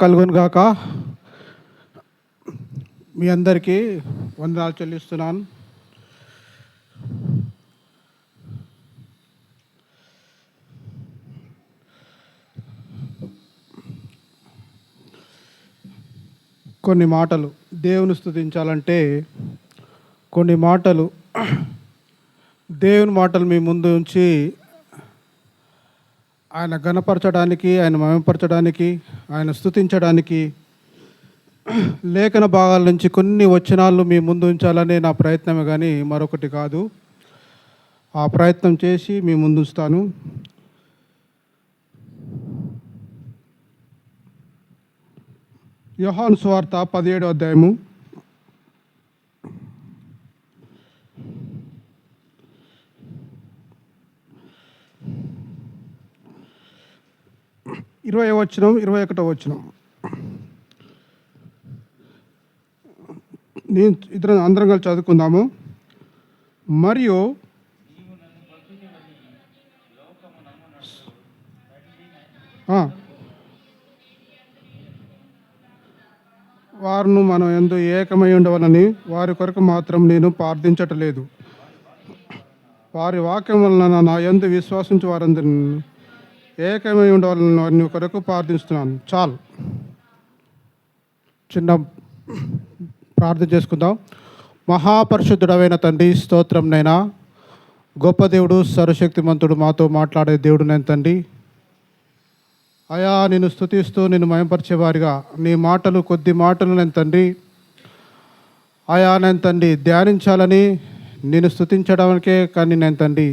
కలుగును గాక. మీ అందరికీ వందనాలు చెల్లిస్తున్నాను. కొన్ని మాటలు దేవుని స్తుతించాలంటే కొన్ని మాటలు దేవుని మాటలు మీ ముందు ఉంచి ఆయన ఘనపరచడానికి, ఆయన మహిమపరచడానికి, ఆయన స్తుతించడానికి లేఖన భాగాల నుంచి కొన్ని వచనాలు మీ ముందు ఉంచాలనే నా ప్రయత్నమే కానీ మరొకటి కాదు. ఆ ప్రయత్నం చేసి మీ ముందు ఉంచుతాను. యోహాను సువార్త 17వ అధ్యాయము 20వ వచనం 21వ వచనం. నేను ఇద్దరు అందరం కలిసి చదువుకుందాము. మరియు వారును మనం ఎందు ఏకమై ఉండవలని వారి కొరకు మాత్రం నేను ప్రార్థించటలేదు. వారి వాక్యం వలన నా యందు విశ్వాసించే వారందరినీ ఏకమై ఉండవాలని వారిని కొరకు ప్రార్థిస్తున్నాను. చాలు, చిన్న ప్రార్థన చేసుకుందాం. మహాపరిశుద్ధుడమైన తండ్రి, స్తోత్రం నైనా. గొప్ప దేవుడు, సర్వశక్తిమంతుడు, మాతో మాట్లాడే దేవుడు నేను తండ్రి. అయా, నేను స్తుతిస్తూ నేను మయంపరిచేవారిగా నీ మాటలు, కొద్ది మాటలు నేను తండ్రి అయా నేను తండ్రి ధ్యానించాలని, నేను స్తుతించడానికే కానీ నేను తండ్రి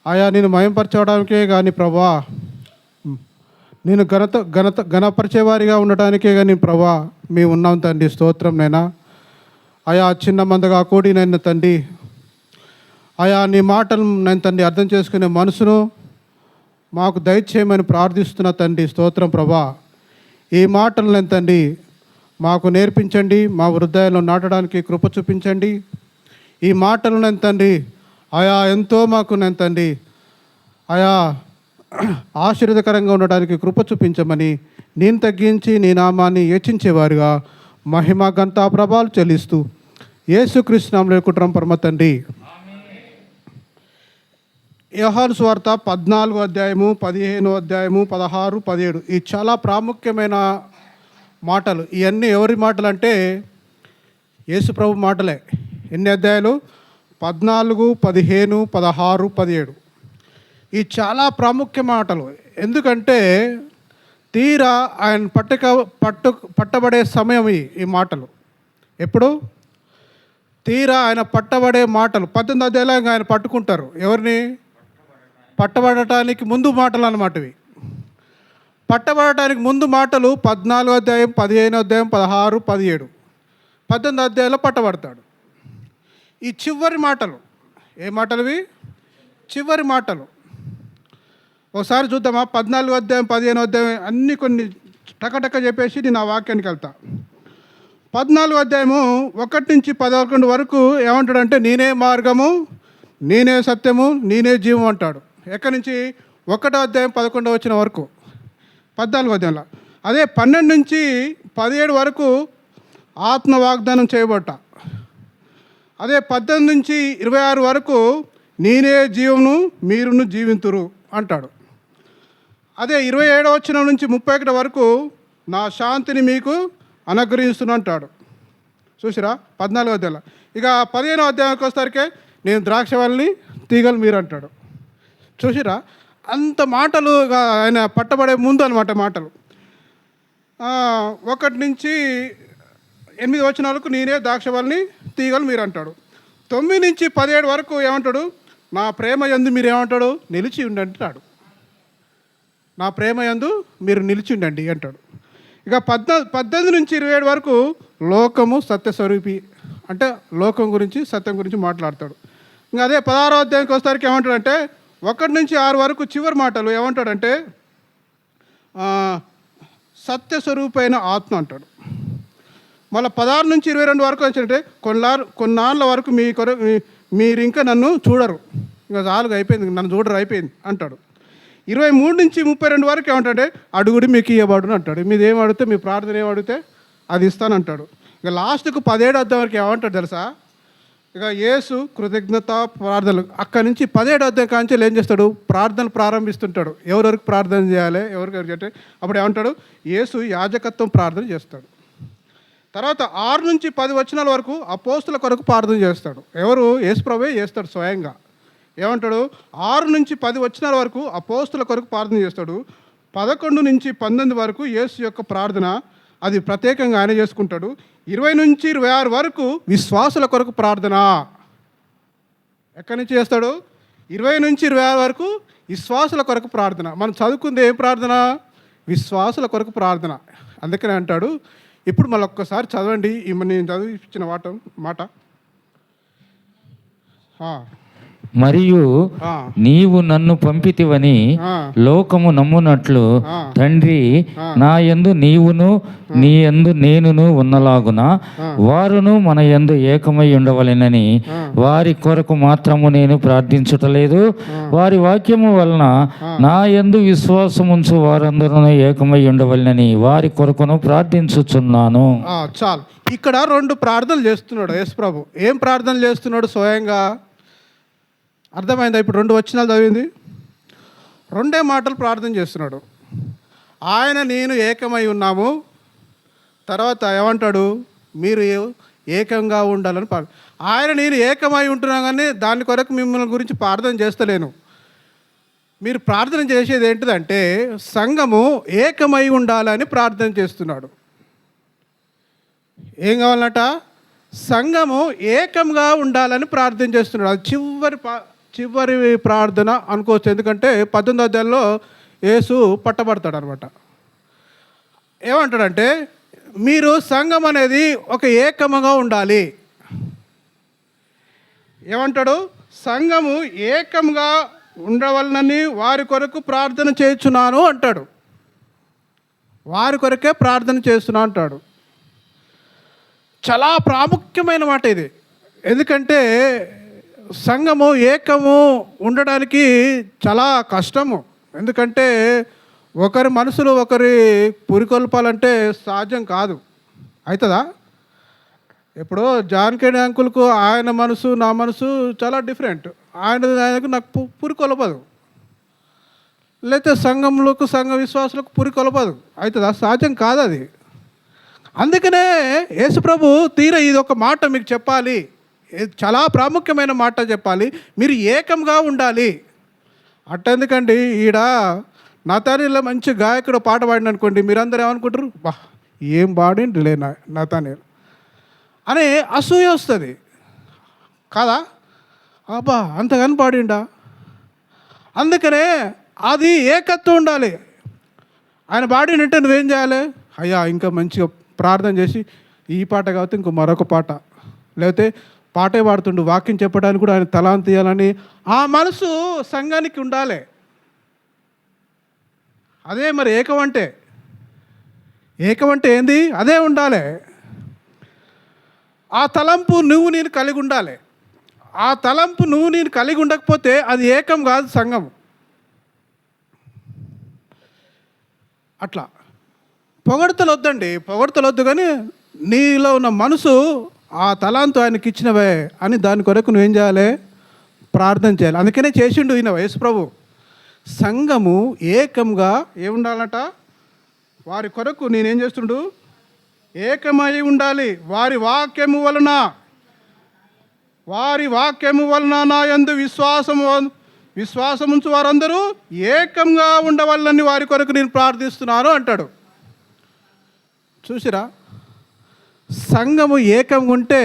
అయా నేను మయంపరచడానికే కానీ ప్రభా, నేను ఘనపరిచేవారిగా ఉండటానికే కానీ ప్రభా మేము ఉన్నాం తండ్రి. స్తోత్రం నైనా. అయా చిన్న మందగా కూడి నన్ను తండ్రి అయా నీ మాటలు నేను తండ్రి అర్థం చేసుకునే మనసును మాకు దయచేయమని ప్రార్థిస్తున్న తండ్రి. స్తోత్రం ప్రభా. ఈ మాటలు నేను తండ్రి మాకు నేర్పించండి, మా హృదయాల్లో నాటడానికి కృప చూపించండి. ఈ మాటలు నేను తండ్రి అయా ఎంతో మాకు నేను తండ్రి అయా ఆశీర్వదకరంగా ఉండడానికి కృప చూపించమని నేను తగ్గించి నీ నామాన్ని హెచ్చించేవారుగా మహిమ ఘనత ప్రభావాలు చెల్లిస్తూ యేసుక్రీస్తు నామములో కుట్రం పరమ తండ్రి. యోహాను సువార్త 14వ అధ్యాయము 15వ అధ్యాయము 16, 17 ఈ చాలా ప్రాముఖ్యమైన మాటలు. ఇవన్నీ ఎవరి మాటలు అంటే యేసు ప్రభు మాటలే. ఎన్ని అధ్యాయాలు? 14, 15, 16, 17 ఈ చాలా ప్రాముఖ్య మాటలు. ఎందుకంటే తీరా ఆయన పట్టబడే సమయం ఈ మాటలు. ఎప్పుడు? తీరా ఆయన పట్టబడే మాటలు 18వ అధ్యాయంలో ఆయన పట్టుకుంటారు. ఎవరిని? పట్టబడటానికి ముందు మాటలు అన్నమాట ఇవి. పట్టబడటానికి ముందు మాటలు 14వ అధ్యాయం, 15వ అధ్యాయం, 16, 17 18వ అధ్యాయంలో పట్టబడతాడు. ఈ చివరి మాటలు ఏ మాటలు ఇవి? చివరి మాటలు. ఒకసారి చూద్దామా? 14వ అధ్యాయం, 15వ అధ్యాయం అన్నీ కొన్ని టకటక చెప్పేసి నేను ఆ వాక్యానికి వెళ్తా. 14వ అధ్యాయము 1 నుంచి 11 వరకు ఏమంటాడంటే నేనే మార్గము, నేనే సత్యము, నేనే జీవం అంటాడు. ఎక్కడి నుంచి? 1వ అధ్యాయం 11వ వచనం వరకు 14వ అధ్యాయంలో. అదే 12 నుంచి 17 వరకు ఆత్మ వాగ్దానం చేయబట్ట. అదే 18 నుంచి 26 వరకు నేనే జీవమును, మీరును జీవింతురు అంటాడు. అదే 27వ వచనం నుంచి 31 వరకు నా శాంతిని మీకు అనుగ్రహిస్తున్నా అంటాడు. చూసిరా 14వ అధ్యాయంలో. ఇక 15వ అధ్యాయానికి వస్తారికే నేను ద్రాక్షవల్లిని, తీగలు మీరు అంటాడు. చూసిరా అంత మాటలు ఆయన పట్టబడే ముందు అనమాట మాటలు. 1 నుంచి 8 వచనాలకు నేనే ద్రాక్షవల్లిని, తీగలు మీరు అంటాడు. 9 నుంచి 17 వరకు ఏమంటాడు? నా ప్రేమ యందు మీరు ఏమంటాడు? నిలిచి ఉండండి అంటాడు. నా ప్రేమ యందు మీరు నిలిచి ఉండండి అంటాడు. ఇక 18 నుంచి 27 వరకు లోకము సత్యస్వరూపి అంటే లోకం గురించి, సత్యం గురించి మాట్లాడతాడు. ఇంకా అదే 16వ అధ్యాయానికి వస్తారికి ఏమంటాడంటే 1 నుంచి 6 వరకు చివరి మాటలు ఏమంటాడంటే సత్యస్వరూపైన ఆత్మ అంటాడు. మళ్ళీ 16 నుంచి 22 వరకు వచ్చినట్టే కొన్నాళ్ళ వరకు మీరు ఇంకా నన్ను చూడరు, ఇంకా చాలుగా అయిపోయింది, నన్ను చూడరు అయిపోయింది అంటాడు. 23-32 వరకు ఏమంటాడే, అడుగుడి మీకు ఇవ్వబడును అంటాడు. మీది ఏం అడిగితే, మీ ప్రార్థన ఏం అడిగితే అది ఇస్తానంటాడు. ఇక లాస్ట్కు 17 అధ్యాయం వరకు ఏమంటాడు తెలుసా? ఇక యేసు కృతజ్ఞత ప్రార్థనలు అక్కడి నుంచి 17 అధ్యాయం కాంచెలు ఏం చేస్తాడు, ప్రార్థనలు ప్రారంభిస్తుంటాడు. ఎవరెవరికి ప్రార్థన చేయాలి, ఎవరికి అంటే అప్పుడు ఏమంటాడు, యేసు యాజకత్వం ప్రార్థన చేస్తాడు. తర్వాత 6-10 వచనాల వరకు అపోస్తుల కొరకు ప్రార్థన చేస్తాడు. ఎవరు? యేసు ప్రభువే చేస్తాడు స్వయంగా. ఏమంటాడు, 6-10 వచనాల వరకు అపోస్తుల కొరకు ప్రార్థన చేస్తాడు. 11-19 వరకు యేసు యొక్క ప్రార్థన అది ప్రత్యేకంగా ఆయన చేసుకుంటాడు. 20-26 వరకు విశ్వాసుల కొరకు ప్రార్థన. ఎక్కడి నుంచి చేస్తాడు? 20-26 వరకు విశ్వాసుల కొరకు ప్రార్థన. మనం చదువుకుంది ఏం ప్రార్థన? విశ్వాసుల కొరకు ప్రార్థన. అందుకనే అంటాడు. ఇప్పుడు మళ్ళీ ఒక్కసారి చదవండి నేను చదివించిన మాట. మరియు నీవు నన్ను పంపితివని లోకము నమ్మునట్లు తండ్రి, నా యందు నీవును నీ యందు నేనును ఉన్నలాగున వారును మన యందు ఏకమై ఉండవలెనని వారి కొరకు మాత్రము నేను ప్రార్థించుటలేదు, వారి వాక్యము వలన నా యందు విశ్వాసముంచు వారందరూ ఏకమై ఉండవలెనని వారి కొరకును ప్రార్థించుచున్నాను. చాలు. ఇక్కడ 2 ప్రార్థనలు చేస్తున్నాడు యేసు ప్రభు. ఏం ప్రార్థనలు చేస్తున్నాడు స్వయంగా? అర్థమైందా? ఇప్పుడు 2 వచనాలు చదివింది, 2 మాటలు ప్రార్థన చేస్తున్నాడు. ఆయన నేను ఏకమై ఉన్నాము. తర్వాత ఏమంటాడు, మీరు ఏకంగా ఉండాలని ఆయన నేను ఏకమై ఉంటున్నా కానీ దాని కొరకు మిమ్మల్ని గురించి ప్రార్థన చేస్తలేను. మీరు ప్రార్థన చేసేది ఏంటిదంటే సంఘము ఏకమై ఉండాలని ప్రార్థన చేస్తున్నాడు. ఏం కావాలన్నట? సంఘము ఏకంగా ఉండాలని ప్రార్థన చేస్తున్నాడు. అది చివరి ప్రార్థన అనుకోవచ్చు. ఎందుకంటే 18వ అధ్యాయంలో యేసు పట్టబడతాడు అనమాట. ఏమంటాడంటే మీరు సంఘం అనేది ఒక ఏకముగా ఉండాలి. ఏమంటాడు? సంఘము ఏకంగా ఉండవలనని వారి కొరకు ప్రార్థన చేస్తున్నాను అంటాడు. వారి కొరకే ప్రార్థన చేస్తున్నా అంటాడు. చాలా ప్రాముఖ్యమైన మాట ఇది. ఎందుకంటే సంఘము ఏకము ఉండడానికి చాలా కష్టము. ఎందుకంటే ఒకరి మనసులు ఒకరి పురికొల్పాలంటే సహజం కాదు. అవుతుందా? ఇప్పుడు జాన్ కెనడీ అంకుల్కు ఆయన మనసు నా మనసు చాలా డిఫరెంట్. ఆయనకు నాకు పురికొల్పదు. లేకపోతే సంఘంలోకి సంఘ విశ్వాసులకు పురికొల్పదు. అవుతుందా? సహజం కాదు అది. అందుకనే యేసుప్రభు ఇది ఒక మాట మీకు చెప్పాలి, చాలా ప్రాముఖ్యమైన మాట చెప్పాలి, మీరు ఏకంగా ఉండాలి. అట్టెందుకండి, ఈడ నతానీలో మంచి గాయకుడు పాట పాడిన అనుకోండి, మీరందరూ ఏమనుకుంటారు, బా ఏం పాడిండు లే నతానీలు అని అసూయ వస్తుంది కాదా? అబ్బా అంతగాని పాడిండా. అందుకనే అది ఏకత్వం ఉండాలి. ఆయన పాడినంటే నువ్వేం చేయాలి? అయ్యా ఇంకా మంచిగా ప్రార్థన చేసి ఈ పాట కాకపోతే ఇంకో మరొక పాట, లేకపోతే పాటే పాడుతుండు, వాక్యం చెప్పడానికి కూడా ఆయన తలాంత తీయాలని ఆ మనసు సంఘానికి ఉండాలి. అదే మరి ఏకం అంటే ఏంది? అదే ఉండాలి. ఆ తలంపు నువ్వు నేను కలిగి ఉండాలి. ఆ తలంపు నువ్వు నేను కలిగి ఉండకపోతే అది ఏకం కాదు సంఘం. అట్లా పొగడతలు వద్దు, కానీ నీలో ఉన్న మనసు ఆ తలాంతు ఆయనకి ఇచ్చినవే అని దాని కొరకు నువ్వేం చేయాలి? ప్రార్థన చేయాలి. అందుకనే చేసిండు ఈయన యేసు ప్రభు. సంఘము ఏకంగా ఏముండాలట? వారి కొరకు నేనేం చేస్తుండు? ఏకమై ఉండాలి. వారి వాక్యము వలన నా యందు విశ్వాసముంచు వారందరూ ఏకంగా ఉండవాలని వారి కొరకు నేను ప్రార్థిస్తున్నాను అంటాడు. చూసిరా, సంఘము ఏకంగా ఉంటే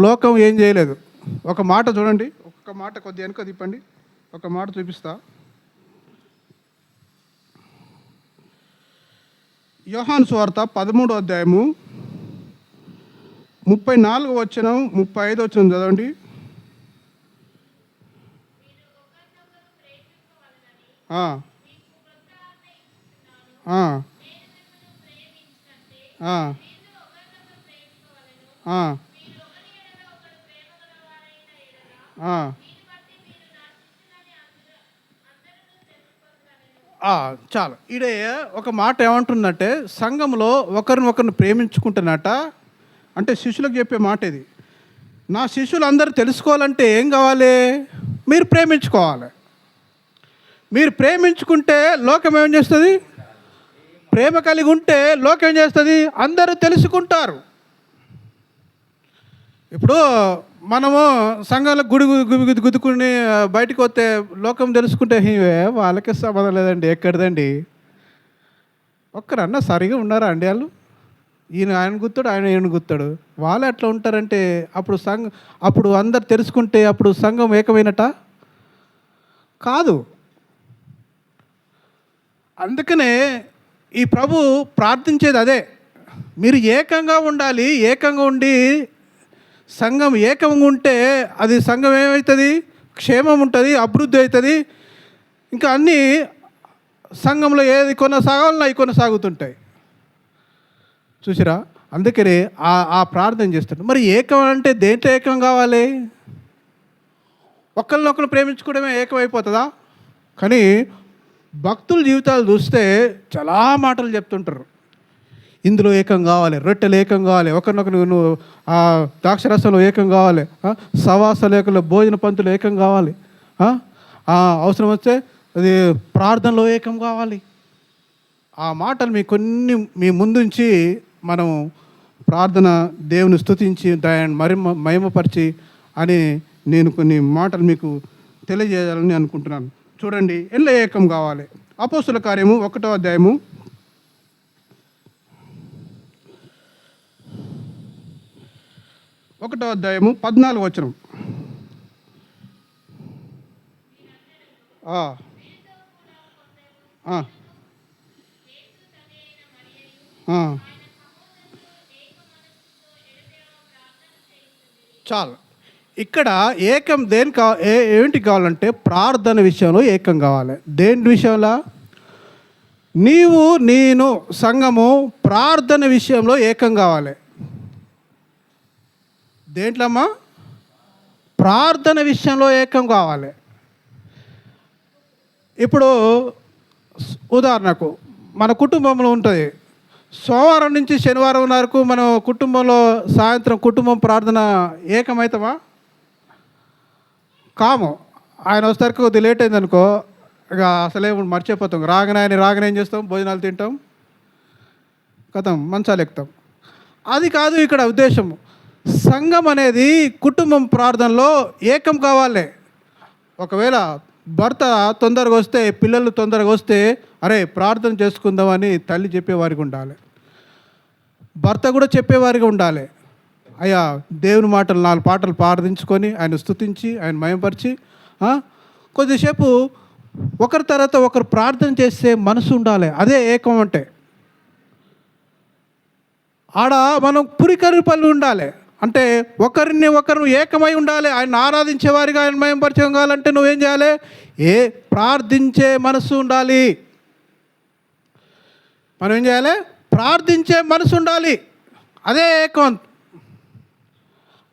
లోకం ఏం చేయలేదు. ఒక మాట చూడండి, ఒక మాట కొద్దిగా వెనుక తిప్పండి, ఒక మాట చూపిస్తా. యోహాను సువార్త 13వ అధ్యాయము 34వ వచనం 35వ వచనం చదవండి. చాలు. ఈడే ఒక మాట ఏమంటుందంటే, సంఘంలో ఒకరిని ప్రేమించుకుంటున్నట, అంటే శిష్యులకు చెప్పే మాట ఇది. నా శిష్యులు అందరూ తెలుసుకోవాలంటే ఏం కావాలి? మీరు ప్రేమించుకోవాలి. మీరు ప్రేమించుకుంటే లోకం ఏం చేస్తుంది? ప్రేమ కలిగి ఉంటే లోకం ఏం చేస్తుంది? అందరూ తెలుసుకుంటారు. ఇప్పుడు మనము సంఘంలో గుద్దుకుని బయటకు వస్తే లోకం తెలుసుకుంటే వాళ్ళకే సంబంధం లేదండి, ఎక్కడిదండి. ఒక్కరన్నా సరిగా ఉన్నారా అండి వాళ్ళు? ఆయన గుర్తాడు, ఈయన గుర్తాడు. వాళ్ళు ఎట్లా ఉంటారంటే అప్పుడు అందరు తెలుసుకుంటే అప్పుడు సంఘం ఏకమైనట కాదు. అందుకనే ఈ ప్రభు ప్రార్థించేది అదే, మీరు ఏకంగా ఉండాలి. ఏకంగా ఉండి సంఘం ఏకంగా ఉంటే అది సంఘం ఏమవుతుంది? క్షేమం ఉంటుంది, అభివృద్ధి అవుతుంది. ఇంకా అన్నీ సంఘంలో ఏది కొనసాగాలన్నా అవి కొనసాగుతుంటాయి. చూసిరా? అందుకనే ఆ ప్రార్థన చేస్తాడు. మరి ఏకం అంటే దేంట్లో ఏకం కావాలి? ఒకరినొకరు ప్రేమించుకోవడమే ఏకమైపోతుందా? కానీ భక్తుల జీవితాలు చూస్తే చాలా మాటలు చెప్తుంటారు. ఇందులో ఏకం కావాలి, రొట్టెలు ఏకం కావాలి, ఒకరినొకరు నువ్వు ద్రాక్షరసంలో ఏకం కావాలి, సవాస లేఖలో భోజన పంతులు ఏకం కావాలి, అవసరం వస్తే అది ప్రార్థనలో ఏకం కావాలి. ఆ మాటలు మీ ముందుంచి మనం ప్రార్థన దేవుని స్తుతించి దాన్ని మహిమపరిచి అని నేను కొన్ని మాటలు మీకు తెలియజేయాలని అనుకుంటున్నాను. చూడండి, ఎలా ఏకం కావాలి. అపోస్తుల కార్యము 1వ అధ్యాయము 14వ వచనం. చాలు. ఇక్కడ ఏకం ఏంటి కావాలంటే ప్రార్థన విషయంలో ఏకం కావాలి. దేని విషయంలో? నీవు నేను సంఘము ప్రార్థన విషయంలో ఏకం కావాలి. దేంట్లో అమ్మా? ప్రార్థన విషయంలో ఏకం కావాలి. ఇప్పుడు ఉదాహరణకు మన కుటుంబంలో ఉంటుంది, సోమవారం నుంచి శనివారం వరకు మనం కుటుంబంలో సాయంత్రం కుటుంబం ప్రార్థన ఏకమవుతామా? కాము. ఆయన వస్తారికి కొద్దిగా లేట్ అయిందనుకో, ఇక అసలే మర్చిపోతాం. రాగానే ఏం చేస్తాం? భోజనాలు తింటాం, కథం మంచాలు ఎక్కుతాం. అది కాదు ఇక్కడ ఉద్దేశం. సంఘం అనేది కుటుంబం ప్రార్థనలో ఏకం కావాలి. ఒకవేళ భర్త తొందరగా వస్తే, పిల్లలు తొందరగా వస్తే, అరే ప్రార్థన చేసుకుందామని తల్లి చెప్పేవారికి ఉండాలి, భర్త కూడా చెప్పేవారిగా ఉండాలి. అయ్యా దేవుని మాటలు 4 పాటలు ప్రార్థించుకొని ఆయన స్తుతించి ఆయన మహిమపరిచి కొద్దిసేపు ఒకరి తర్వాత ఒకరు ప్రార్థన చేసే మనసు ఉండాలి. అదే ఏకం అంటే. ఆడ మనం పురికరిపల్లి ఉండాలి. అంటే ఒకరు ఏకమై ఉండాలి. ఆయన ఆరాధించేవారిగా ఆయన మహిమపరిచయం కావాలంటే నువ్వేం చేయాలి? ప్రార్థించే మనసు ఉండాలి. మనం ఏం చేయాలి? ప్రార్థించే మనసు ఉండాలి. అదే ఏకం.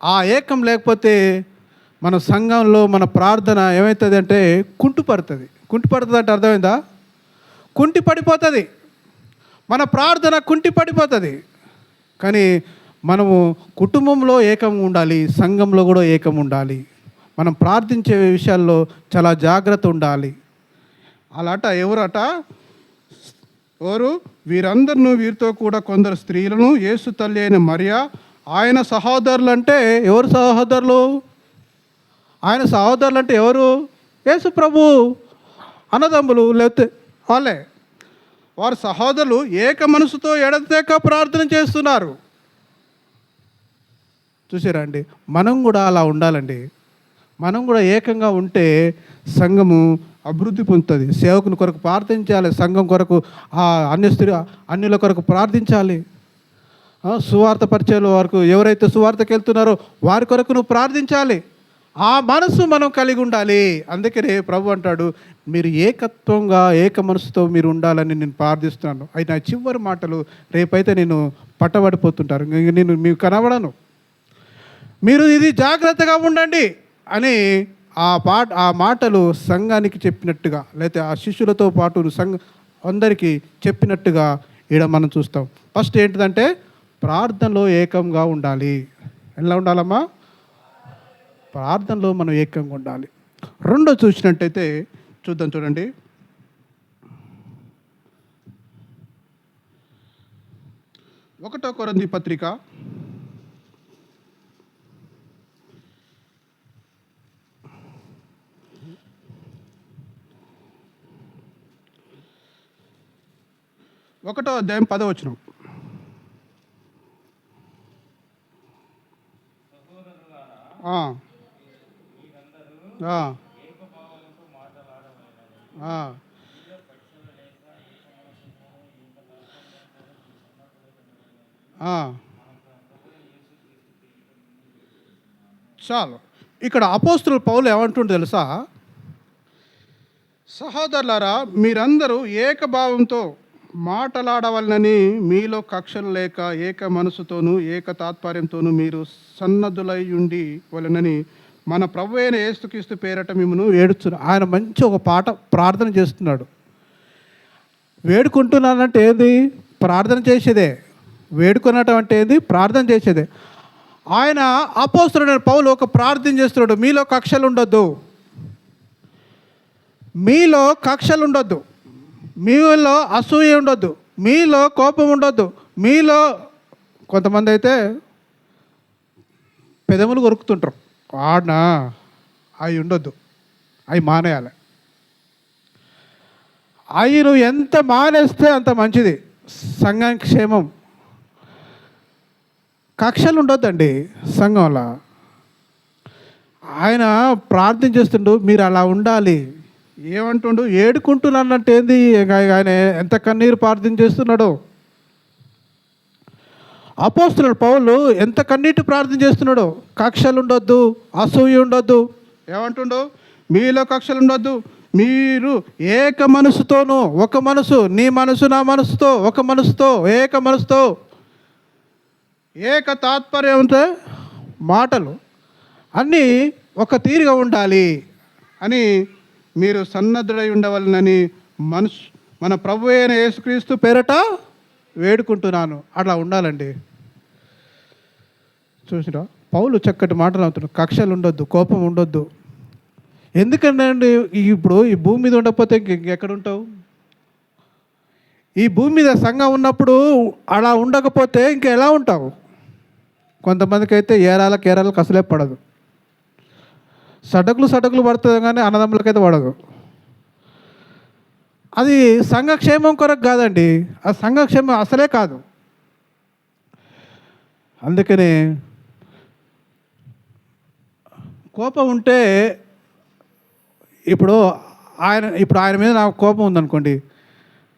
ఆ ఏకం లేకపోతే మన సంఘంలో మన ప్రార్థన ఏమవుతుంది అంటే కుంటుపడుతుంది అంటే అర్థమైందా? కుంటి పడిపోతుంది. మన ప్రార్థన కుంటి పడిపోతుంది. కానీ మనము కుటుంబంలో ఏకం ఉండాలి, సంఘంలో కూడా ఏకం ఉండాలి. మనం ప్రార్థించే విషయాల్లో చాలా జాగ్రత్త ఉండాలి. అలాట ఎవరు? వీరితో కూడా కొందరు స్త్రీలను, యేసు తల్లి అయిన మరియా, ఆయన సహోదరులు. అంటే ఎవరు సహోదరులు? ఆయన సహోదరులు అంటే ఎవరు? యేసు ప్రభు అన్నదమ్ములు, లేకపోతే వాళ్ళే. వారి సహోదరులు ఏక మనసుతో ఎడతెగక ప్రార్థన చేస్తున్నారు. చూసారా అండి? మనం కూడా అలా ఉండాలండి. మనం కూడా ఏకంగా ఉంటే సంఘము అభివృద్ధి పొందుతుంది. సేవకుని కొరకు ప్రార్థించాలి, సంఘం కొరకు అన్యుల కొరకు ప్రార్థించాలి. సువార్త పరిచయాల వరకు ఎవరైతే సువార్తకి వెళ్తున్నారో వారి కొరకు నువ్వు ప్రార్థించాలి. ఆ మనసు మనం కలిగి ఉండాలి. అందుకనే ప్రభు అంటాడు, మీరు ఏకత్వంగా ఏక మనసుతో మీరు ఉండాలని నేను ప్రార్థిస్తున్నాను. అయితే నా చివరి మాటలు, రేపైతే నేను పట్టబడిపోతుంటారు, నేను మీకు కనబడను, మీరు ఇది జాగ్రత్తగా ఉండండి అని ఆ మాటలు సంఘానికి చెప్పినట్టుగా, లేకపోతే ఆ శిష్యులతో పాటు అందరికీ చెప్పినట్టుగా ఈడ మనం చూస్తాం. ఫస్ట్ ఏంటిదంటే ప్రార్థనలో ఏకంగా ఉండాలి. ఎలా ఉండాలమ్మా? ప్రార్థనలో మనం ఏకంగా ఉండాలి. రెండో చూసినట్టయితే చూద్దాం, చూడండి. ఒకటో కొరింథీ పత్రిక 1వ అధ్యాయం 10వ వచనం. చాలు. ఇక్కడ అపోస్తలుడు పౌలు ఏమంటుండే తెలుసా? సహోదరులారా, మీరందరూ ఏకభావంతో మాటలాడవలనని మీలో కక్షలు లేక ఏక మనసుతోనూ ఏక తాత్పర్యంతోనూ మీరు సన్నద్ధులై ఉండి వలనని మన ప్రభు అయిన యేసుక్రీస్తు పేరట మిమ్మల్ని వేడుచున్నాడు. ఆయన మంచి ఒక ప్రార్థన చేస్తున్నాడు. వేడుకుంటున్నానంటే ఏది? ప్రార్థన చేసేదే. వేడుకున్నటం అంటే ఏది? ప్రార్థన చేసేదే. ఆయన అపోస్తలుడైన పౌలు ఒక ప్రార్థన చేస్తున్నాడు. మీలో కక్షలు ఉండొద్దు, మీలో కక్షలు ఉండొద్దు, మీలో అసూయ ఉండొద్దు, మీలో కోపం ఉండొద్దు, మీలో కొంతమంది అయితే పెదములు కొరుకుతుంటారు. ఆడనా అవి ఉండొద్దు, అవి మానేయాలి. అవి నువ్వు ఎంత మానేస్తే అంత మంచిది, సంఘానికి క్షేమం. కక్షలు ఉండొద్దండి సంఘంలో. ఆయన ప్రార్థన చేస్తుండు, మీరు అలా ఉండాలి. ఏమంటుండు? ఏడుకుంటున్నానంటే ఏంది? ఆయన ఎంత కన్నీరు ప్రార్థన చేస్తున్నాడో. అపోస్తలుడు పౌలు ఎంత కన్నీటి ప్రార్థన చేస్తున్నాడో. కక్షలు ఉండొద్దు, అసూయ ఉండొద్దు. ఏమంటుండో? మీలో కక్షలు ఉండొద్దు, మీరు ఏక మనసుతోనూ, ఒక మనసు, నీ మనసు నా మనసుతో, ఒక మనసుతో, ఏక మనసుతో, ఏక తాత్పర్యంతో మాటలు అన్నీ ఒక తీరుగా ఉండాలి అని మీరు సన్నద్ధుడై ఉండవలనని మన ప్రభు అయిన యేసుక్రీస్తు పేరట వేడుకుంటున్నాను. అట్లా ఉండాలండి. చూసిరా, పౌలు చక్కటి మాటలు అవుతున్నాడు. కక్షలు ఉండొద్దు, కోపం ఉండొద్దు. ఎందుకంటే ఇప్పుడు ఈ భూమి మీద ఉండకపోతే ఎక్కడ ఉంటావు? ఈ భూమి మీద సంఘం ఉన్నప్పుడు అలా ఉండకపోతే ఇంకా ఎలా ఉంటావు? కొంతమందికి అయితే ఏరాలకు అసలే పడదు. సటకులు పడుతుంది కానీ అన్నదమ్ములకైతే పడదు. అది సంఘక్షేమం కొరకు కాదండి, ఆ సంఘక్షేమం అసలే కాదు. అందుకని కోపం ఉంటే ఇప్పుడు ఆయన మీద నాకు కోపం ఉందనుకోండి,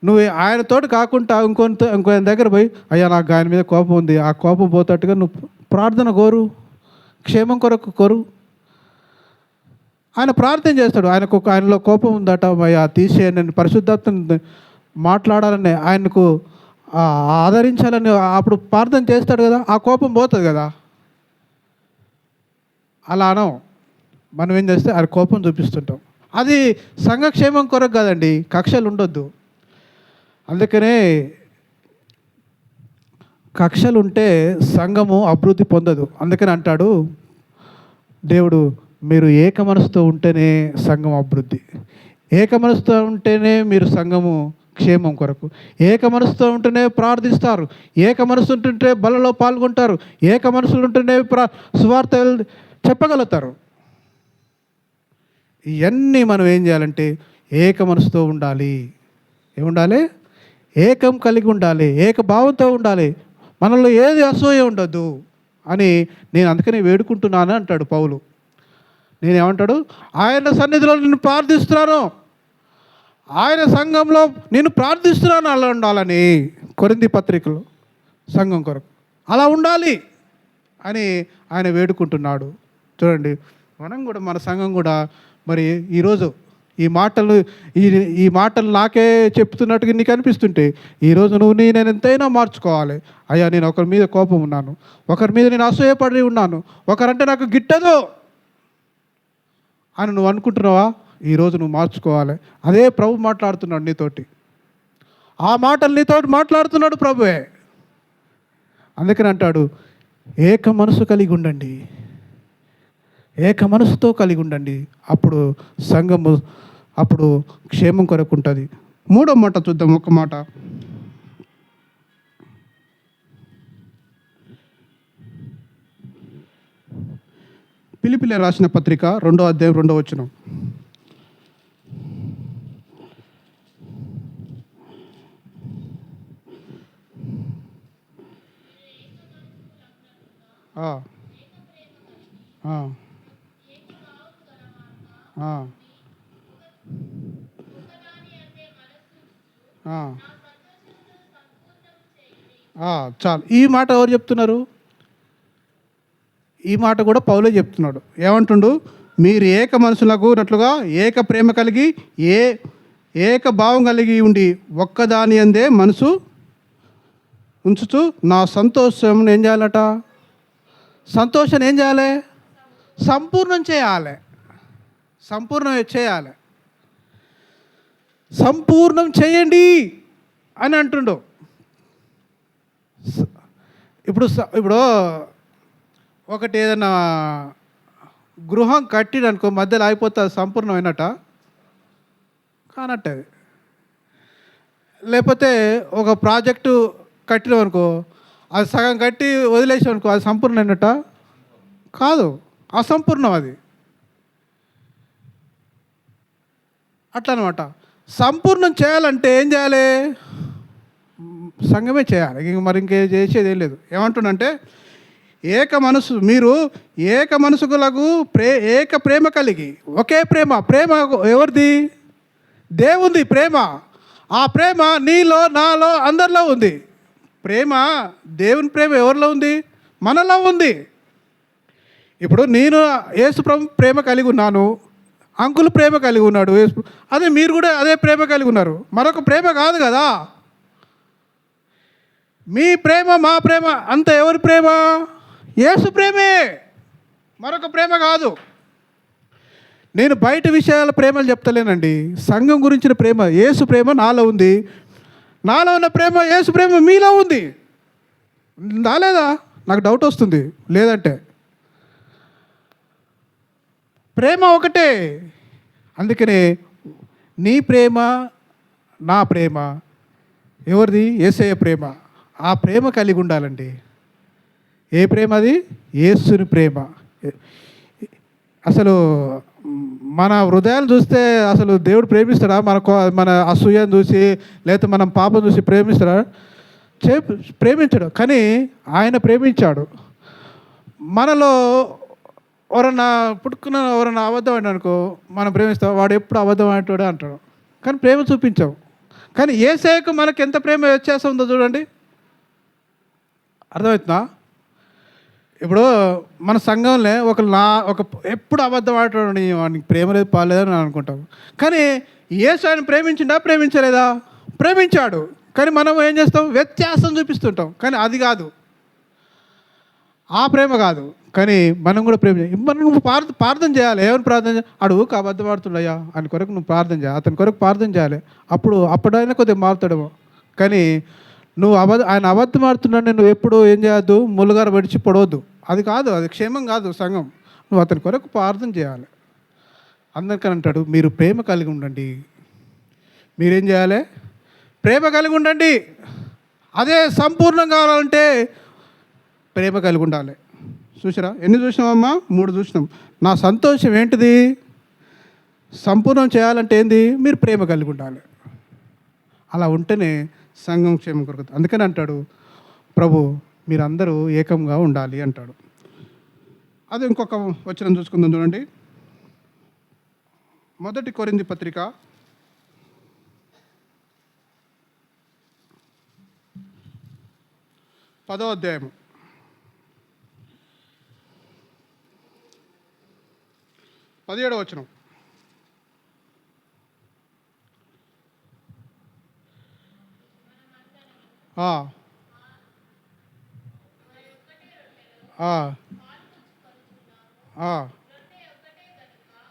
నువ్వు ఆయనతోటి కాకుండా ఇంకో దగ్గర పోయి, అయ్యా నాకు ఆయన మీద కోపం ఉంది, ఆ కోపం పోతట్టుగా నువ్వు ప్రార్థన కోరు, క్షేమం కొరకు కోరు. ఆయన ప్రార్థన చేస్తాడు. ఆయనలో కోపం ఉందట, అయ్యా తీసేయండి, పరిశుద్ధాత్మని మాట్లాడాలని, ఆయనకు ఆదరించాలని అప్పుడు ప్రార్థన చేస్తాడు కదా, ఆ కోపం పోతుంది కదా. అలా అనం. మనం ఏం చేస్తే ఆయన కోపం చూపిస్తుంటాం. అది సంఘక్షేమం కొరకు కాదండి, కక్షలు ఉండొద్దు. అందుకనే కక్షలు ఉంటే సంఘము అభివృద్ధి పొందదు. అందుకని అంటాడు దేవుడు, మీరు ఏక మనసుతో ఉంటేనే సంఘం అభివృద్ధి, ఏక మనసుతో ఉంటేనే మీరు సంఘము క్షేమం కొరకు, ఏక మనసుతో ఉంటేనే ప్రార్థిస్తారు, ఏక మనసు ఉంటుంటే బలలో పాల్గొంటారు, ఏక మనసులు ఉంటేనే సువార్త చెప్పగలుగుతారు. ఇవన్నీ మనం ఏం చేయాలంటే ఏక మనసుతో ఉండాలి. ఏముండాలి? ఏకం కలిగి ఉండాలి, ఏక భావంతో ఉండాలి. మనలో ఏది అసూయ ఉండొద్దు అని నేను అందుకని వేడుకుంటున్నాను అంటాడు పౌలు. నేనేమంటాడు? ఆయన సన్నిధిలో నేను ప్రార్థిస్తున్నాను, ఆయన సంఘంలో నేను ప్రార్థిస్తున్నాను అలా ఉండాలని. కొరింథీ పత్రికలో సంఘం కొరకు అలా ఉండాలి అని ఆయన వేడుకుంటున్నాడు. చూడండి, మనం కూడా మన సంఘం కూడా మరి ఈరోజు ఈ మాటలు నాకే చెప్తున్నట్టుగా నీకు అనిపిస్తుంటే, ఈరోజు నేను ఎంతైనా మార్చుకోవాలి. అయ్యా, నేను ఒకరి మీద కోపం ఉన్నాను, ఒకరి మీద నేను అసూయపడి ఉన్నాను, ఒకరంటే నాకు గిట్టదు అని నువ్వు అనుకుంటున్నావా? ఈరోజు నువ్వు మార్చుకోవాలి. అదే ప్రభు మాట్లాడుతున్నాడు నీతోటి. ఆ మాటలు నీతోటి మాట్లాడుతున్నాడు ప్రభువే. అందుకని అంటాడు, ఏక మనసు కలిగి ఉండండి, ఏక మనసుతో కలిగి ఉండండి. అప్పుడు సంఘము అప్పుడు క్షేమం కొరకు ఉంటుంది. మూడో మాట చూద్దాం, ఒక మాట. ఫిలిప్పీయులకు రాసిన పత్రిక 2వ అధ్యాయం 2వ వచనం. ఆ, ఆ, ఆ, ఆ, చాలు. ఈ మాట ఎవరు చెప్తున్నారు? ఈ మాట కూడా పౌలే చెప్తున్నాడు. ఏమంటుండు? మీరు ఏక మనసులకు ఉన్నట్లుగా ఏక ప్రేమ కలిగి ఏక భావం కలిగి ఉండి ఒక్కదాని అందే మనసు ఉంచుతూ నా సంతోషం ఏం చేయాలట? సంతోషం ఏం చేయాలి? సంపూర్ణం చేయాలి. సంపూర్ణం చేయాలి. సంపూర్ణం చేయండి అని అంటుండు. ఇప్పుడు ఒకటి ఏదైనా గృహం కట్టిడనుకో, మధ్యలో అయిపోతే అది సంపూర్ణమైనట కానట్టది. లేకపోతే ఒక ప్రాజెక్టు కట్టినవనుకో, అది సగం కట్టి వదిలేసామనుకో, అది సంపూర్ణమైనట కాదు, అసంపూర్ణం అది. అట్లా అనమాట. సంపూర్ణం చేయాలంటే ఏం చేయాలి? సంఘమే చేయాలి. ఇంక మరి ఇంకే చేసేది ఏం లేదు. ఏమంటుండంటే మీరు ఏక మనసులకు ఏక ప్రేమ కలిగి, ఒకే ప్రేమ. ప్రేమ ఎవరిది? దేవుంది ప్రేమ. ఆ ప్రేమ నీలో, నాలో, అందరిలో ఉంది. ప్రేమ, దేవుని ప్రేమ ఎవరిలో ఉంది? మనలో ఉంది. ఇప్పుడు నేను యేసు ప్రభు ప్రేమ కలిగి ఉన్నాను, అంకుల్ ప్రేమ కలిగి ఉన్నాడు, అదే మీరు కూడా అదే ప్రేమ కలిగి ఉన్నారు. మరొక ప్రేమ కాదు కదా. మీ ప్రేమ, మా ప్రేమ అంత ఎవరి ప్రేమ? యేసు ప్రేమే, మరొక ప్రేమ కాదు. నేను బయట విషయాల ప్రేమలు చెప్తలేనండి. సంఘం గురించిన ప్రేమ, యేసు ప్రేమ నాలో ఉంది. నాలో ఉన్న ప్రేమ యేసు ప్రేమ మీలో ఉంది. రాలేదా? నాకు డౌట్ వస్తుంది. లేదంటే ప్రేమ ఒకటే. అందుకనే నీ ప్రేమ, నా ప్రేమ ఎవరిది? యేసయ్య ప్రేమ. ఆ ప్రేమ కలిగి ఉండాలండి. ఏ ప్రేమ అది? యేసుని ప్రేమ. అసలు మన హృదయాలు చూస్తే అసలు దేవుడు ప్రేమిస్తాడా? మన అసూయను చూసి, లేకపోతే మనం పాపం చూసి ప్రేమిస్తాడా? ప్రేమించడు. కానీ ఆయన ప్రేమించాడు. మనలో ఎవరన్నా అబద్ధం అంటే అనుకో, మనం ప్రేమిస్తాం, వాడు ఎప్పుడు అబద్ధం అంటాడు అంటాడు. కానీ ప్రేమ చూపించాం. కానీ యేసయ్యకు మనకు ఎంత ప్రేమ వ్యత్యాసం ఉందో చూడండి. అర్థమవుతుందా? ఇప్పుడు మన సంఘంలో ఒక ఎప్పుడు అబద్ధం ఆడతాడు, వానికి ప్రేమ లేదు పాలేదని అనుకుంటాం. కానీ యేసు ఆయన ప్రేమించలేదా? ప్రేమించాడు. కానీ మనం ఏం చేస్తాం? వ్యత్యాసం చూపిస్తుంటాం. కానీ అది కాదు, ఆ ప్రేమ కాదు. కానీ మనం కూడా మనం నువ్వు ప్రార్థన చేయాలి. ఏమని ప్రార్థన చేయాలి? అడుగుకు అబద్ధం ఆడుతున్నాయా అని కొరకు నువ్వు ప్రార్థన చేయాలి. అతని కొరకు ప్రార్థన చేయాలి. అప్పుడైనా కొద్దిగా మారుతాడేమో. కానీ నువ్వు ఆయన అబద్ధం ఆడుతున్నాడు, నువ్వు ఎప్పుడు ఏం చేయొద్దు? ముళ్ళుగారు విడిచి పొడవద్దు. అది కాదు, అది క్షేమం కాదు సంఘం. నువ్వు అతని కొరకు ప్రార్థన చేయాలి. అందరికని అంటాడు, మీరు ప్రేమ కలిగి ఉండండి. మీరేం చేయాలి? ప్రేమ కలిగి ఉండండి. అదే సంపూర్ణం కావాలంటే ప్రేమ కలిగి ఉండాలి. చూసారా? ఎన్ని చూసినామమ్మా? 3 చూసినాం. నా సంతోషం ఏంటిది? సంపూర్ణం చేయాలంటే ఏంది? మీరు ప్రేమ కలిగి ఉండాలి. అలా ఉంటేనే సంఘం క్షేమం కొరకు. అందుకని అంటాడు ప్రభు, మీరందరూ ఏకంగా ఉండాలి అంటాడు. అది ఇంకొక వచనం చూసుకుందాం చూడండి. 1 కొరింథీ పత్రిక 10వ అధ్యాయము 17వ వచనం.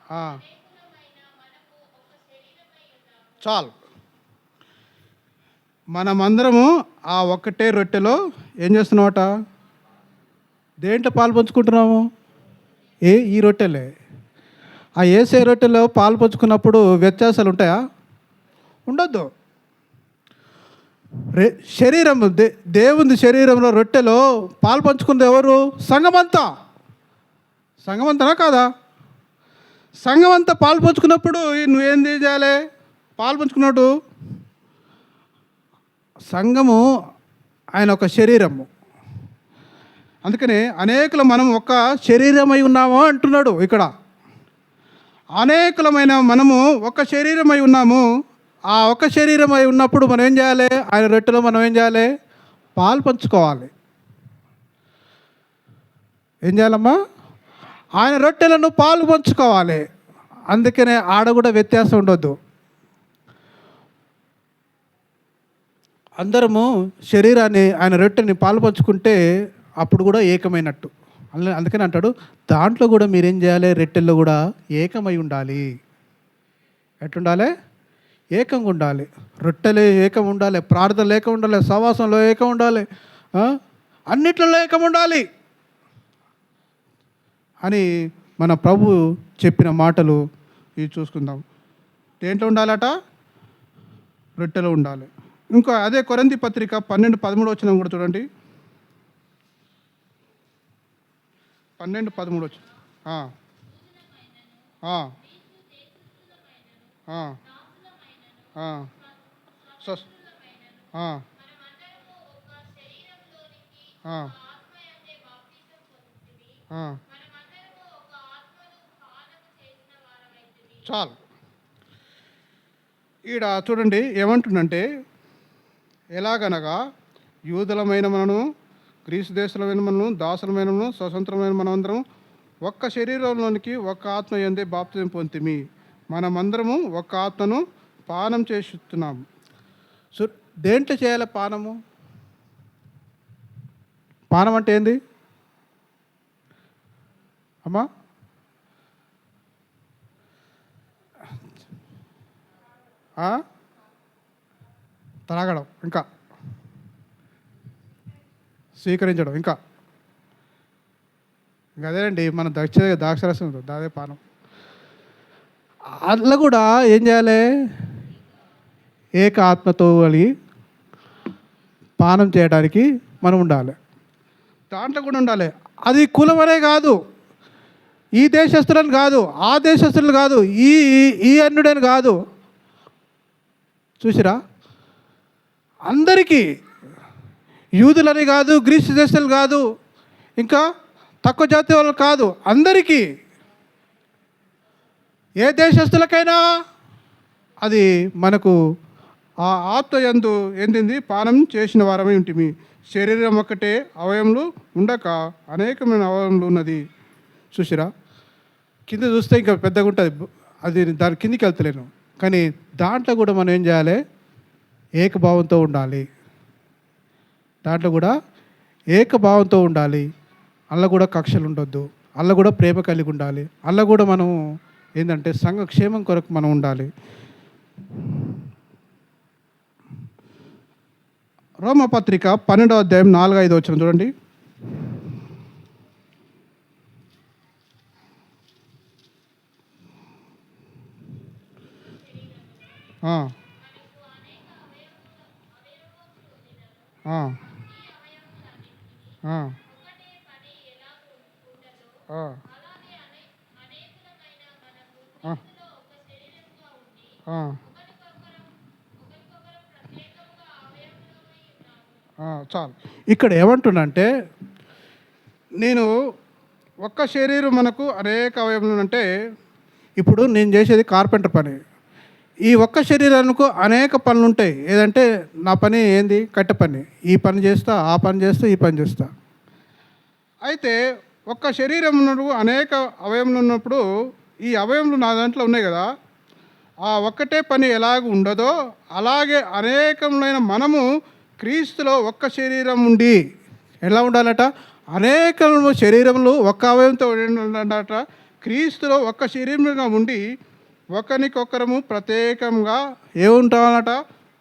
ఆ. చాలు. మనమందరము ఆ ఒక్కటే రొట్టెలో ఏం చేస్తున్నామట? దేంట్లో పాలు పంచుకుంటున్నాము? ఈ రొట్టెలే. ఆ ఏసే రొట్టెలో పాలు పంచుకున్నప్పుడు వ్యత్యాసాలు ఉంటాయా? ఉండొద్దు. శరీరం దేవుని శరీరంలో రొట్టెలో పాలు పంచుకుంది ఎవరు? సంఘమంతా. సంఘమంతనా కాదా? సంఘమంతా పాలు పంచుకున్నప్పుడు నువ్వేం చేయాలి? పాలు పంచుకున్నాడు సంఘము, ఆయన ఒక శరీరము. అందుకని అనేకులు మనం ఒక శరీరమై ఉన్నాము అంటున్నాడు ఇక్కడ. అనేకులమైన మనము ఒక శరీరమై ఉన్నాము. ఆ ఒక శరీరమై ఉన్నప్పుడు మనం ఏం చేయాలి? ఆయన రొట్టెలో మనం ఏం చేయాలి? పాలు పంచుకోవాలి. ఏం చేయాలమ్మా? ఆయన రొట్టెలను పాలు పంచుకోవాలి. అందుకనే ఆడ కూడా వ్యత్యాసం ఉండొద్దు. అందరము శరీరాన్ని, ఆయన రొట్టెని పాలు పంచుకుంటే అప్పుడు కూడా ఏకమైనట్టు. అందుకని అంటాడు, దాంట్లో కూడా మీరేం చేయాలి? రొట్టెల్లో కూడా ఏకమై ఉండాలి. ఎట్లుండాలి? ఏకంగా ఉండాలి. రొట్టెలే ఏకం ఉండాలి, ప్రార్థనలు ఏకం ఉండాలి, సహవాసంలో ఏకం ఉండాలి, అన్నిట్లలో ఏకం ఉండాలి అని మన ప్రభు చెప్పిన మాటలు ఇవి చూసుకుందాం. దేంట్లో ఉండాలట? రొట్టెలో ఉండాలి. ఇంకా అదే కొరింథీ పత్రిక 12:13 వచనం కూడా చూడండి. 12:13 వచనం. చాలు. ఈడ చూడండి ఏమంటుందంటే, ఎలాగనగా యూదులమైన మనను, గ్రీసు దేశమైన మనను, దాసులమైనను, స్వతంత్రమైన మనమందరం ఒక్క శరీరంలోనికి ఒక్క ఆత్మ యందే బాప్తిసం పొందితిమి. మనమందరము ఒక్క ఆత్మను పానం చేస్తున్నాము. సో దేంట్లో చేయాలి పానము? పానం అంటే ఏంది అమ్మా? త్రాగడం, ఇంకా స్వీకరించడం, ఇంకా అదేనండి మన ద్రాక్షరసం ఉంటుంది, అదే పానం. అట్లా కూడా ఏం చేయాలి? ఏక ఆత్మతో కలిగి పానం చేయడానికి మనం ఉండాలి. దాంట్లో కూడా ఉండాలి. అది కులమనే కాదు, ఈ దేశస్తులని కాదు, ఆ దేశస్తులు కాదు, ఈ అన్యుడని కాదు. చూసిరా? అందరికీ, యూదులని కాదు, గ్రీసు దేశాలు కాదు, ఇంకా తక్కువ జాతి వాళ్ళు కాదు, అందరికీ, ఏ దేశస్తులకైనా అది మనకు ఆ ఆత్మ యందు ఏంది పానం చేసిన వారమే ఉంటుంది. శరీరం ఒక్కటే అవయములు ఉండక అనేకమైన అవయములు ఉన్నది. చూసిరా? కింద చూస్తే ఇంకా పెద్దగా ఉంటుంది, అది దాని కిందికి వెళ్తలేను. కానీ దాంట్లో కూడా మనం ఏం చేయాలి? ఏకభావంతో ఉండాలి. దాంట్లో కూడా ఏకభావంతో ఉండాలి. అల్ల కూడా కక్షలు ఉండొద్దు, అల్ల కూడా ప్రేమ కలిగి ఉండాలి, అల్ల కూడా మనం ఏంటంటే సంఘ క్షేమం కొరకు మనం ఉండాలి. రోమపత్రిక 12వ అధ్యాయం 4-5 వచనం చూడండి. చాలు. ఇక్కడ ఏమంటున్నంటే, నేను ఒక్క శరీరం మనకు అనేక అవయములు అంటే, ఇప్పుడు నేను చేసేది కార్పెంటర్ పని. ఈ ఒక్క శరీరానికి అనేక పనులు ఉంటాయి. ఏదంటే నా పని ఏంది? కట్టె పని. ఈ పని చేస్తా, ఆ పని చేస్తా, ఈ పని చేస్తా. అయితే ఒక్క శరీరం అనేక అవయములు ఉన్నప్పుడు ఈ అవయములు నా దాంట్లో ఉన్నాయి కదా, ఆ ఒక్కటే పని ఎలాగ ఉండదో అలాగే అనేకమైన మనము క్రీస్తులో ఒక్క శరీరం ఉండి ఎలా ఉండాలట? అనేక శరీరములు ఒక్క అవయవంతో ఉండాలట. క్రీస్తులో ఒక్క శరీరంగా ఉండి ఒకరికొకరము ప్రత్యేకంగా ఏముంటామన్నట,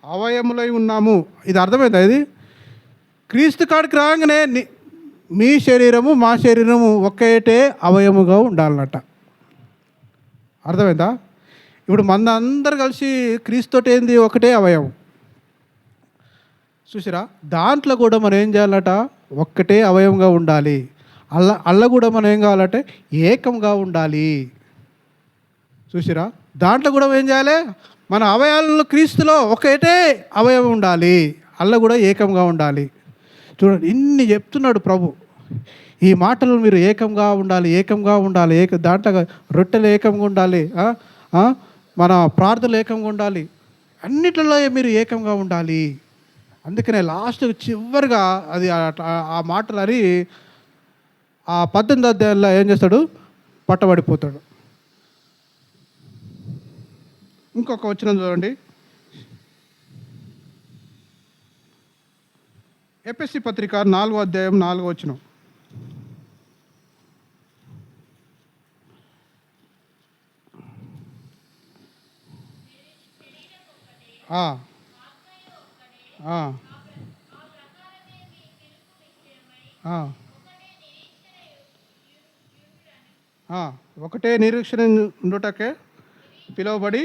అవయములై ఉన్నాము. ఇది అర్థమైందా? ఇది క్రీస్తు కాడికి రాగానే మీ శరీరము మా శరీరము ఒకేటే అవయముగా ఉండాలన్నట. అర్థమైందా? ఇప్పుడు మన అందరు కలిసి క్రీస్తుతో ఏంది, ఒకటే అవయవం. చూసిరా, దాంట్లో కూడా మనం ఏం చేయాలట, ఒక్కటే అవయవంగా ఉండాలి. అల్ల కూడా మనం ఏం కావాలంటే ఏకంగా ఉండాలి. చూసిరా, దాంట్లో కూడా ఏం చేయాలి, మన అవయవాలలో క్రీస్తులో ఒకటే అవయవం ఉండాలి, అల్ల కూడా ఏకంగా ఉండాలి. చూడండి, ఇన్ని చెప్తున్నాడు ప్రభు. ఈ మాటలు మీరు ఏకంగా ఉండాలి, ఏకంగా ఉండాలి, దాంట్లో రొట్టెలు ఏకంగా ఉండాలి, మన ప్రార్థనలు ఏకంగా ఉండాలి, అన్నిటిలో మీరు ఏకంగా ఉండాలి. అందుకనే లాస్ట్ చివరిగా అది ఆ మాటలు అని ఆ 18వ అధ్యాయంలో ఏం చేస్తాడు, పట్టబడిపోతాడు. ఇంకొక వచనం చూడండి, ఎఫెసీ పత్రిక 4వ అధ్యాయం 4వ వచనం. ఒకటే నిరీక్షణ ఉండుటకే పిలువబడి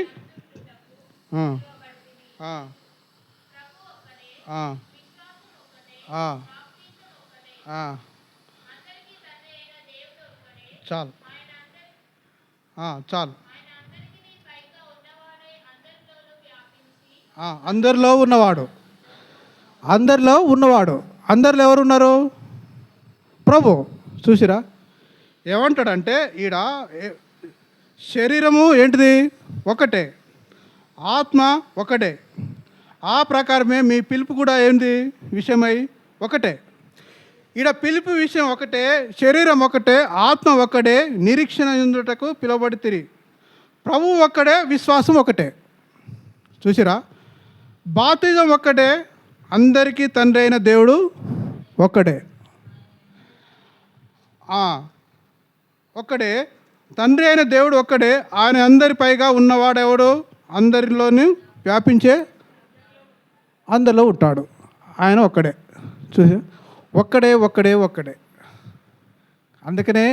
చాలు చాలు. అందరిలో ఉన్నవాడు, అందరిలో ఉన్నవాడు. అందరిలో ఎవరున్నారు? ప్రభు. చూసిరా, ఏమంటాడంటే ఈడ శరీరము ఏంటిది, ఒకటే, ఆత్మ ఒకటే. ఆ ప్రకారమే మీ పిలుపు కూడా ఏంది, విషయమై ఒకటే. ఈడ పిలుపు విషయం ఒకటే, శరీరం ఒకటే, ఆత్మ ఒకటే, నిరీక్షణ ఉండుటకు పిలువబడితిరి. ప్రభువు ఒక్కడే, విశ్వాసం ఒకటే. చూసిరా, బాప్తిజం ఒక్కటే, అందరికీ తండ్రి అయిన దేవుడు ఒక్కడే. ఒక్కడే తండ్రి అయిన దేవుడు ఒక్కడే. ఆయన అందరి పైగా ఉన్నవాడెవడు, అందరిలోని వ్యాపించే అందరిలో ఉంటాడు. ఆయన ఒక్కడే. చూసా, ఒక్కడే ఒక్కడే ఒక్కడే. అందుకనే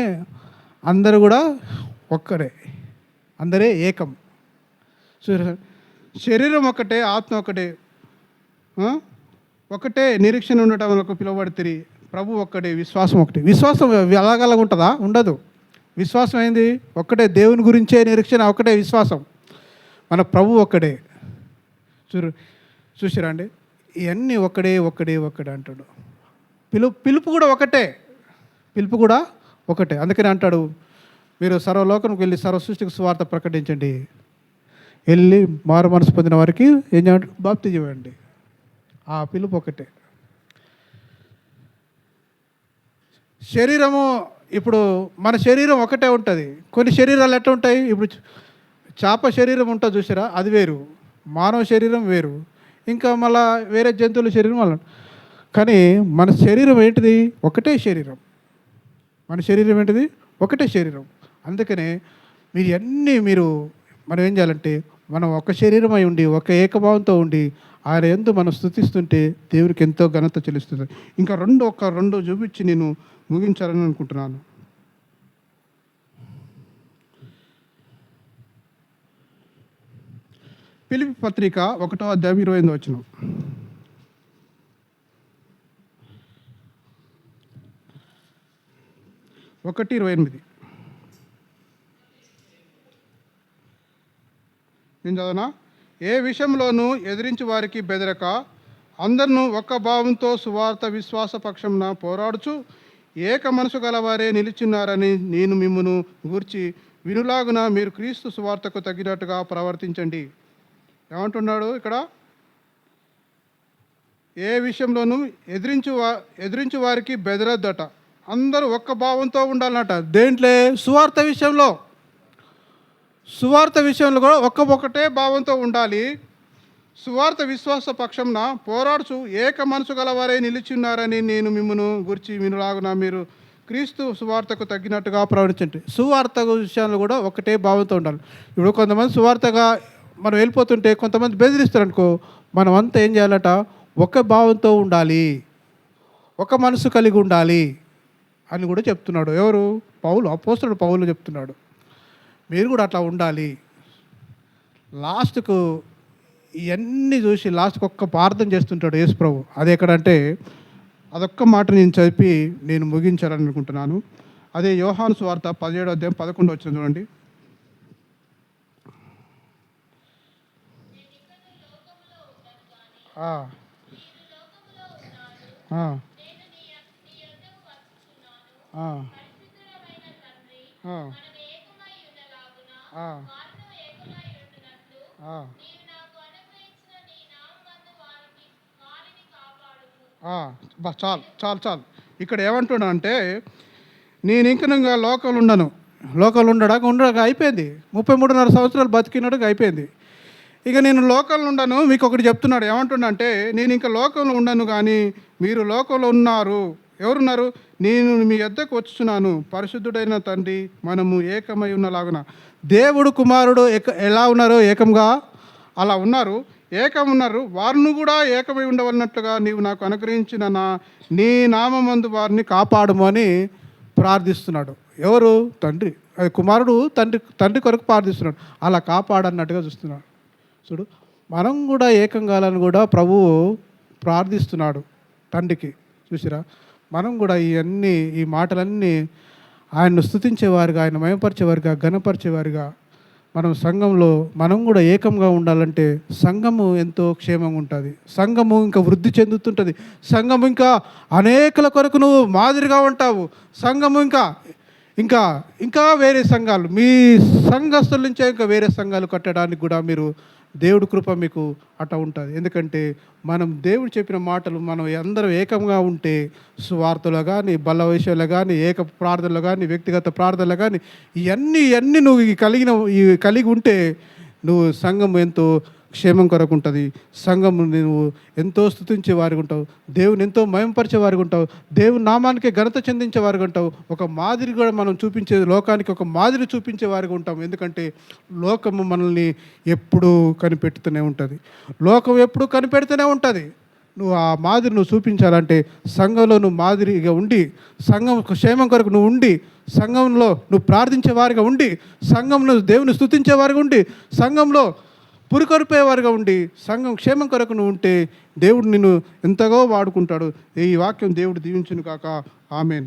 అందరూ కూడా ఒక్కడే, అందరే ఏకం. చూసా, శరీరం ఒకటే, ఆత్మ ఒకటే, ఒకటే నిరీక్షణ ఉండటం వరకు పిలువబడితే ప్రభు ఒక్కడే, విశ్వాసం ఒకటే. విశ్వాసం అలాగలాగా ఉంటుందా? ఉండదు. విశ్వాసం ఏంది, ఒక్కటే, దేవుని గురించే నిరీక్షణ ఒకటే విశ్వాసం. మన ప్రభు ఒక్కడే. చూసిరండి, ఇవన్నీ ఒక్కడే ఒక్కడే ఒక్కడే అంటాడు. పిలుపు కూడా ఒకటే, పిలుపు కూడా ఒకటే. అందుకని అంటాడు, మీరు సర్వలోకానికి వెళ్ళి సర్వ సృష్టికి సువార్త ప్రకటించండి, వెళ్ళి మారు మనసు పొందిన వారికి ఏం చేయండి, బాప్తిజం ఇవ్వండి. ఆ పిలుపు ఒకటే. శరీరము, ఇప్పుడు మన శరీరం ఒకటే ఉంటుంది. కొన్ని శరీరాలు ఎట్లా ఉంటాయి, ఇప్పుడు చేప శరీరం ఉంటుంది చూసారా, అది వేరు, మానవ శరీరం వేరు, ఇంకా మళ్ళా వేరే జంతువుల శరీరం అలా. కానీ మన శరీరం ఏంటిది, ఒకటే శరీరం. మన శరీరం ఏంటిది, ఒకటే శరీరం. అందుకనే మనం ఏం చేయాలంటే, మనం ఒక శరీరం అయి ఉండి ఒక ఏకభావంతో ఉండి ఆయన యందు మనం స్తుతిస్తుంటే దేవునికి ఎంతో ఘనత చెల్లిస్తుంది. ఇంకా రెండు చూపించి నేను ముగించాలని అనుకుంటున్నాను. ఫిలిప్పీ పత్రిక 1వ అధ్యాయం 28వ వచనం. ఒకటి 28. నేను చదవనా? ఏ విషయంలోనూ ఎదిరించి వారికి బెదరక అందరినూ ఒక్క భావంతో సువార్త విశ్వాస పక్షంన పోరాడుచు ఏక మనసు గలవారే నిలిచిన్నారని నేను మిమ్మును గూర్చి వినులాగున మీరు క్రీస్తు సువార్తకు తగినట్టుగా ప్రవర్తించండి. ఏమంటున్నాడు ఇక్కడ? ఏ విషయంలోనూ ఎదిరించు వారికి బెదరద్దట. అందరూ ఒక్క భావంతో ఉండాలన్నట. దేంట్లో? సువార్త విషయంలో. సువార్త విషయంలో కూడా ఒక్కటే భావంతో ఉండాలి. సువార్త విశ్వాస పక్షంన పోరాడుచు ఏక మనసు గలవారే నిలిచిన్నారని నేను మిమ్మును గురించి వినులాగున మీరు క్రీస్తు సువార్తకు తగ్గినట్టుగా ప్రవర్తించండి. సువార్త విషయాలు కూడా ఒకటే భావంతో ఉండాలి. ఇప్పుడు కొంతమంది సువార్తగా మనం వెళ్ళిపోతుంటే కొంతమంది బెదిరిస్తారు అనుకో, మనం అంతా ఏం చేయాలట, ఒక భావంతో ఉండాలి, ఒక మనసు కలిగి ఉండాలి అని కూడా చెప్తున్నాడు. ఎవరు? పౌలు, అపోస్తలుడు పౌలు చెప్తున్నాడు. మీరు కూడా అట్లా ఉండాలి. లాస్ట్కు ఇవన్నీ చూసి లాస్ట్కి ఒక్క ప్రార్థన చేస్తుంటాడు యేసు ప్రభు. అది ఎక్కడంటే అదొక్క మాట నేను చదివి నేను ముగించాలని అనుకుంటున్నాను. అదే యోహాను సువార్త 17వ అధ్యాయం 11 వచ్చిన చూడండి. చాలు చాలు చాలు. ఇక్కడ ఏమంటున్నానంటే, నేను ఇంకనంగా లోకంలో ఉండను. లోకంలో ఉండగా అయిపోయింది. 33.5 సంవత్సరాలు బతికినట్టుగా అయిపోయింది. ఇక నేను లోకంలో ఉండను. మీకు ఒకటి చెప్తున్నాడు. ఏమంటున్నా అంటే, నేను ఇంకా లోకంలో ఉండను కానీ మీరు లోకంలో ఉన్నారు. ఎవరున్నారు? నేను మీ యొద్దకు వచ్చున్నాను. పరిశుద్ధుడైన తండ్రి మనము ఏకమై ఉన్నలాగున. దేవుడు కుమారుడు ఎలా ఉన్నారో ఏకంగా అలా ఉన్నారు, ఏకమున్నారు. వారిని కూడా ఏకమై ఉండవలనట్లుగా నీవు నాకు అనుగ్రహించిన నీ నామమందు వారిని కాపాడము అని ప్రార్థిస్తున్నాడు. ఎవరు? తండ్రి. అది కుమారుడు తండ్రి కొరకు ప్రార్థిస్తున్నాడు. అలా కాపాడన్నట్టుగా చూస్తున్నాడు. చూడు, మనం కూడా ఏకం కావాలని కూడా ప్రభువు ప్రార్థిస్తున్నాడు తండ్రికి. చూసిరా, మనం కూడా ఈ మాటలన్నీ ఆయన్ను స్తుతించేవారుగా, ఆయన మయపరిచేవారుగా, ఘనపరిచేవారుగా మనం సంఘంలో మనం కూడా ఏకంగా ఉండాలంటే సంఘము ఎంతో క్షేమంగా ఉంటుంది. సంఘము ఇంకా వృద్ధి చెందుతుంటుంది. సంఘము ఇంకా అనేకుల కొరకు నువ్వు మాదిరిగా ఉంటావు. సంఘము ఇంకా ఇంకా వేరే సంఘాలు, మీ సంఘస్థుల నుంచే ఇంకా వేరే సంఘాలు కట్టడానికి కూడా మీరు దేవుడి కృప మీకు అట్లా ఉంటుంది. ఎందుకంటే మనం దేవుడు చెప్పిన మాటలు మనం అందరం ఏకంగా ఉంటే సువార్తలో కానీ, బల్ల విషయంలో కానీ, ఏక ప్రార్థనలో కానీ, వ్యక్తిగత ప్రార్థనలో కానీ ఇవన్నీ నువ్వు కలిగి ఉంటే నువ్వు సంఘం ఎంతో క్షేమం కొరకు ఉంటుంది. సంఘము నువ్వు ఎంతో స్తుతించే వారికి ఉంటావు. దేవుని ఎంతో మయంపరిచే వారికి ఉంటావు. దేవుని నామానికి ఘనత చెందించే వారికి ఉంటావు. ఒక మాదిరి కూడా మనం చూపించే, లోకానికి ఒక మాదిరి చూపించే వారికి ఉంటాం. ఎందుకంటే లోకము మనల్ని ఎప్పుడూ కనిపెడుతూనే ఉంటుంది. లోకం ఎప్పుడూ కనిపెడుతూనే ఉంటుంది. నువ్వు ఆ మాదిరి నువ్వు చూపించాలంటే సంఘంలో నువ్వు మాదిరిగా ఉండి, సంఘం క్షేమం కొరకు నువ్వు ఉండి, సంఘంలో నువ్వు ప్రార్థించే వారిగా ఉండి, సంఘంలో దేవుని స్తుతించే వారిగా ఉండి, సంఘంలో పురికొరిపోయేవారుగా ఉండి, సంఘం క్షేమం కొరకు నువ్వు ఉంటే దేవుడు నిన్ను ఎంతగా వాడుకుంటాడు. ఈ వాక్యం దేవుడు దీవించును కాక. ఆమేన్.